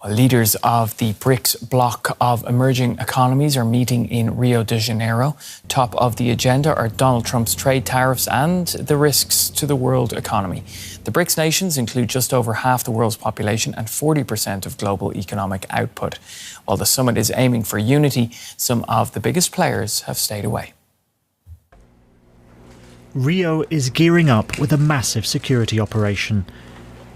Well, leaders of the Brics bloc of emerging economies are meeting in Rio de Janeiro. Top of the agenda are Donald Trump's trade tariffs and the risks to the world economy. The Brics nations include just over half the world's population and 40% of global economic output. While the summit is aiming for unity, some of the biggest players have stayed away. Rio is gearing up with a massive security operation.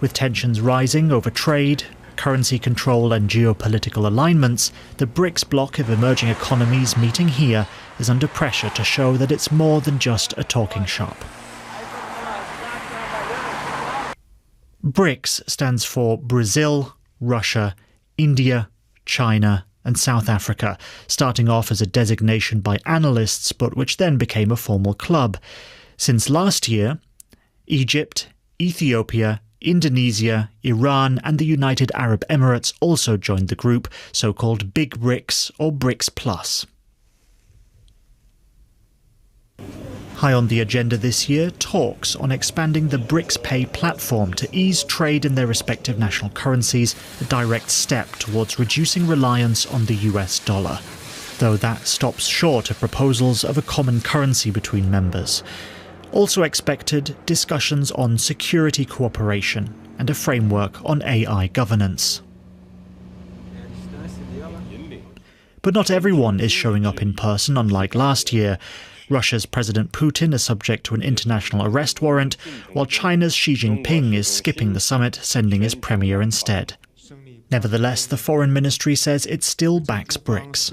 With tensions rising over trade, currency control and geopolitical alignments, the Brics bloc of emerging economies meeting here is under pressure to show that it's more than just a talking shop. Brics stands for Brazil, Russia, India, China and South Africa, starting off as a designation by analysts but which then became a formal club. Since last year, Egypt, Ethiopia, Indonesia, Iran and the United Arab Emirates also joined the group, so-called Big Brics or Brics Plus. High on the agenda this year, talks on expanding the Brics Pay platform to ease trade in their respective national currencies, a direct step towards reducing reliance on the US dollar. Though that stops short of proposals of a common currency between members. Also expected, discussions on security cooperation and a framework on AI governance. But not everyone is showing up in person, unlike last year. Russia's President Putin is subject to an international arrest warrant, while China's Xi Jinping is skipping the summit, sending his premier instead. Nevertheless, the Foreign Ministry says it still backs Brics.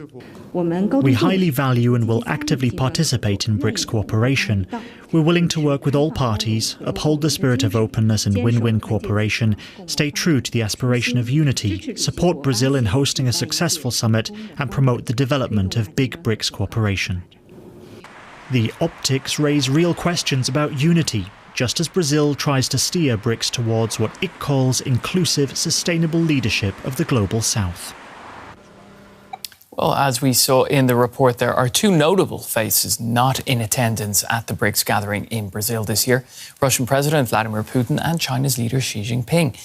We highly value and will actively participate in Brics cooperation. We're willing to work with all parties, uphold the spirit of openness and win-win cooperation, stay true to the aspiration of unity, support Brazil in hosting a successful summit, and promote the development of big Brics cooperation. The optics raise real questions about unity, just as Brazil tries to steer Brics towards what it calls inclusive, sustainable leadership of the global south. Well, as we saw in the report, there are two notable faces not in attendance at the Brics gathering in Brazil this year: Russian President Vladimir Putin and China's leader Xi Jinping.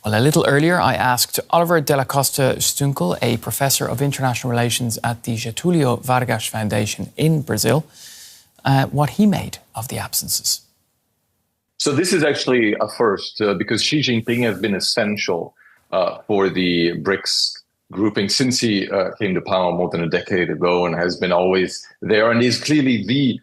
Well, a little earlier, I asked Oliver de la Costa Stunkel, a professor of international relations at the Getulio Vargas Foundation in Brazil, what he made of the absences. So this is actually a first because Xi Jinping has been essential for the Brics grouping since he came to power more than a decade ago, and has been always there, and is clearly the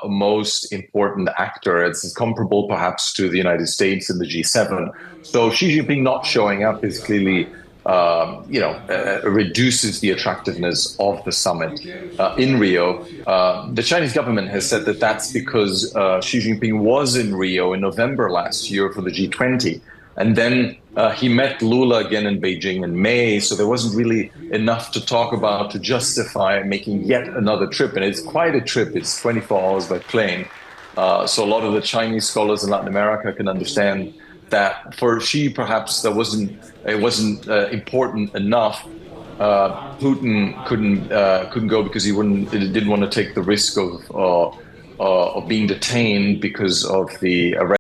most important actor. It's comparable perhaps to the United States and the G7. So Xi Jinping not showing up is clearly reduces the attractiveness of the summit in Rio. The Chinese government has said that that's because Xi Jinping was in Rio in November last year for the G20. And then he met Lula again in Beijing in May. So there wasn't really enough to talk about to justify making yet another trip. And it's quite a trip. It's 24 hours by plane. So a lot of the Chinese scholars in Latin America can understand that for Xi, perhaps it wasn't important enough. Putin couldn't go because he didn't want to take the risk of being detained because of the arrest.